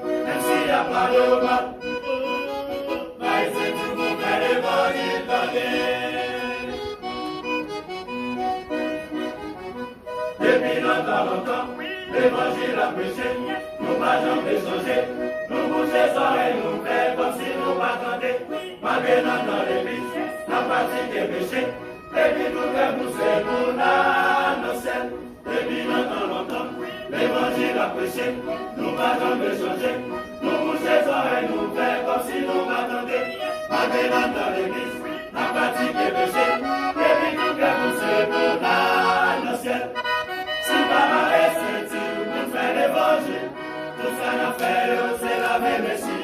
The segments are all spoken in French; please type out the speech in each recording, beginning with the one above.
même s'il n'y a pas de mal. Mais c'est tout pour faire l'évangile donner. Depuis longtemps, l'évangile a prêché, nous pas jamais changé. Nous bouchons les oreilles, nous faisons comme si nous m'attendions. Malgré dans l'église, la pratique est péché. Et puis tout est poussé pour la ciel. Depuis longtemps, l'évangile a prêché, nous pas jamais changé. Nous bouchons les oreilles, nous faisons comme si nous m'attendions. Malgré dans l'église, la pratique est péché. Et puis tout est poussé pour la ciel. Si pas c'est pour faire l'évangile, tout ça n'a fait, c'est la même Messie.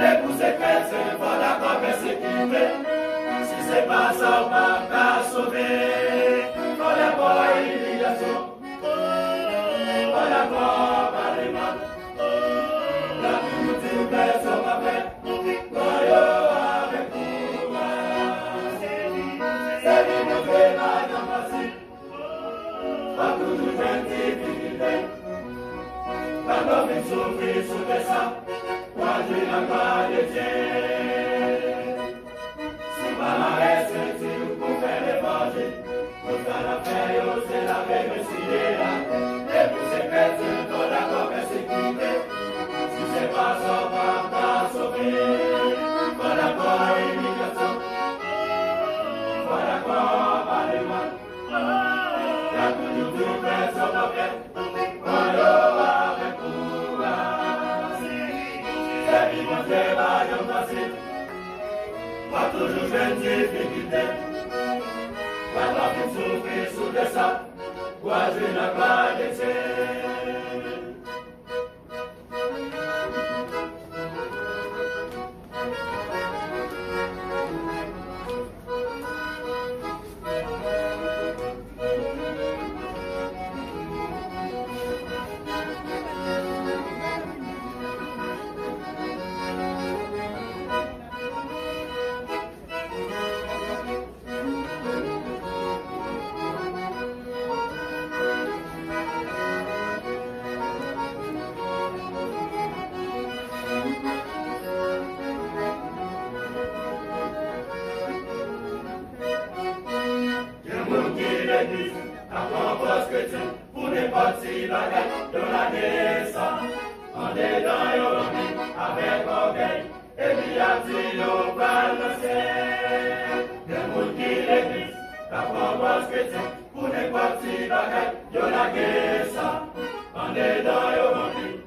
Et pour ces chrétiens, il faut d'accord persécuter. Si c'est pas ça, on va pas sauver. Faut d'abord l'humiliation, faut d'abord par les mains. La culture personne va faire, avec courage. C'est lui qui fait la démocratie. Pas toujours gentil, difficulté. Pas d'offrir souffrir sous des sangs. Moi, je n'ai pas de Dieu. Si maman est sentie pour faire l'évangile, pour faire la faire, c'est la même Messie. Et pour ces chrétiens, pour d'accord persécuter. Si c'est pas ça, on va pas sauver. Pour d'accord immigration. Pour d'accord par les mains. La culture personne va faire. Avec courage. C'est vivre très bas, j'en facile. Pas toujours jeune difficulté. Pas d'enfant souffrir sous des sables. Quoi, je n'ai pas d'essai. Pour n'importe si baguette de la naissance, en dedans avec orgueil, et puis à dire au balancier. Des gens qui l'église, la paroisse chrétienne, pour n'importe si baguette de la naissance, en dedans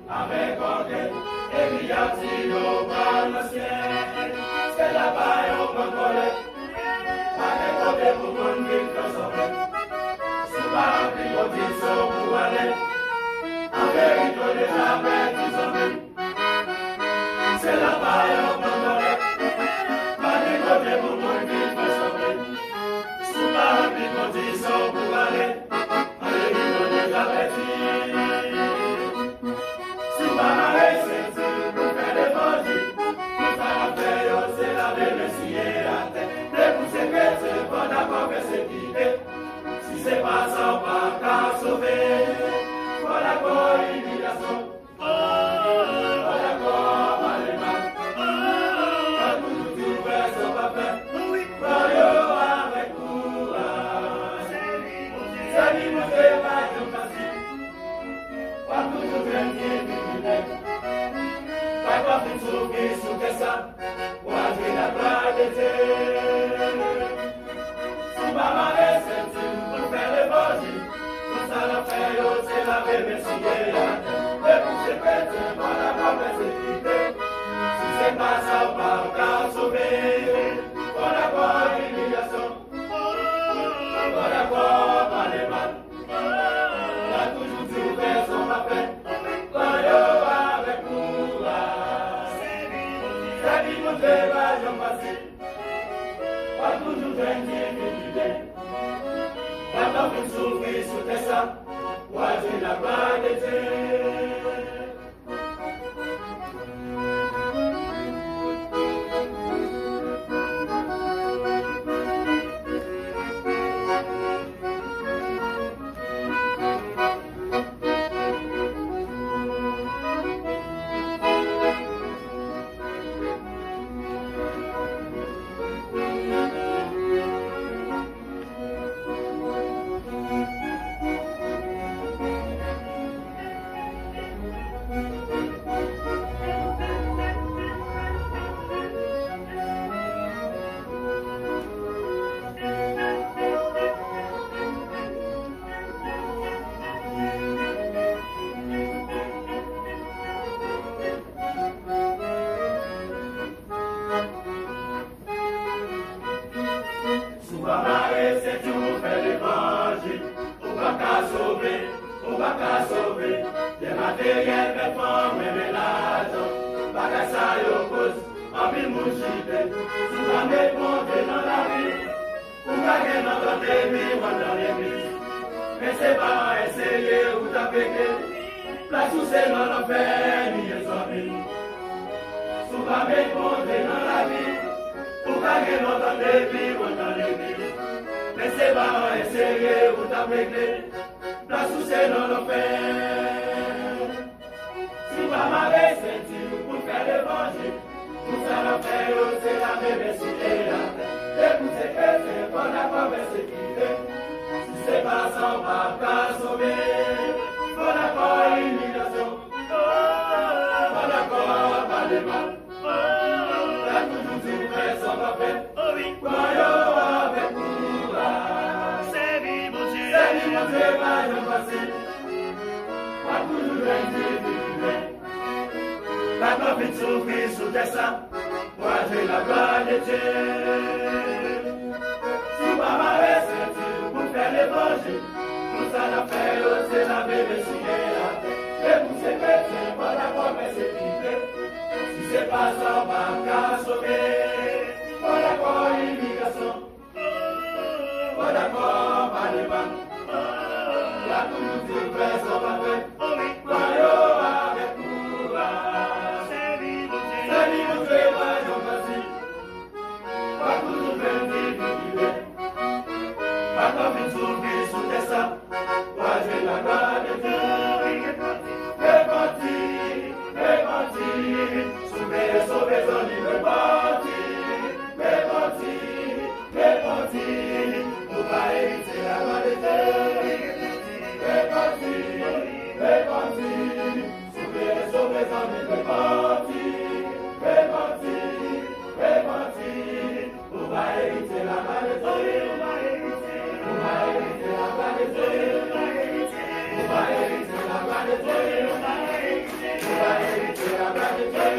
avec orgueil, et puis à dire au balancier. C'est là-bas et au Congolais, avec orgueil pour qu'on vive dans son rêve. Pas picotisson pour aller, en vérité des abeilles qui sont venues. C'est la paille en Congolais, pas picoté pour mon vie de sauver. Sous pas picotisson pour aller, en vérité des abeilles. Sous pas marée, c'est pour faire des bandits. Pour faire la paix, c'est la même Messie et la tête. Les poussées chrétiens, pas d'abord persécuter. Si c'est pas ça, on va pas sauver. Voilà quoi, l'humiliation. Voilà quoi, par les mains. Pas tout du reste, on va faire. Voyons avec courage. C'est lui qui fait la démocratie. Pas toujours grandir, difficulté. Pas d'enfant souffrir sous tes sables. Moi, j'ai la gloire de Dieu. Si maman est sentie pour faire l'évangile, tout ça la fait, c'est la même Messie. Et pour ces chrétiens, pour la mort persécuter. Si c'est pas ça, on va encore sauver. Pour la croix, l'humiliation. Pour la croix, par les mains. Il a toujours dû faire son rappel. Voyons avec courage. C'est lui qui fait la jambe facile. Pas toujours difficulté. Pas d'enfant souffrir sous tes sables. Moi, j'ai la gloire de Dieu. marrer, c'est tout faire l'évangile. On va qu'à sauver, on va qu'à sauver. Les matériels, les femmes et l'argent. Bagay ça yo cause, en pile mouchite. Souvent mes comptes dans la vie. Ou gagner dans l'église, ou dans l'église. Mais c'est pas essayer ou t'appliquer. Place où c'est dans l'enfer, ni les amis. Souvent mes comptes dans la vie. Ou gagner dans l'église, ou dans l'église. Mais c'est pas essayer ou t'appliquer. Place où c'est dans l'enfer. Si pas m'avait senti pour faire l'évangile, tout ça l'a fait, c'est la même cité. Et pour ces chrétiens, qu'on a pas persécuté. Si c'est pas ça, on va pas sauver. Faut d'accord, immigration. Faut d'accord, pas de mal. T'as toujours fait son papier. Croyons avec courage. C'est vie, mon Dieu, pas de facile. Pas toujours individuel. La profite souffrir sous tes sangs, pour agir la gloire de Dieu. Si pas m'avait senti pour faire l'évangile, tout ça l'a fait, c'est la bébé sur la tête. Et pour ces chrétiens, pas d'accord, mais c'est quitté. Si c'est pas ça, on va qu'à sauver. Pas d'accord, immigration. Pas d'accord, pas de banque. La toujours du frère, ça va faire. Croyons avec courage. C'est lui, mon Dieu, pas j'en facile. Pas toujours faire difficulté. Pas comme une souffrir sous tes sangs. Moi, j'ai la gloire de Dieu. Répandir. Sauver son livre répandir. Pour pas hériter la gloire de Dieu. Répandir. Sauver son livre répandir. Pour pas hériter la gloire de Dieu. Pour pas hériter la gloire de Dieu. Pour pas hériter la gloire de Dieu. Pour pas hériter la gloire de Dieu.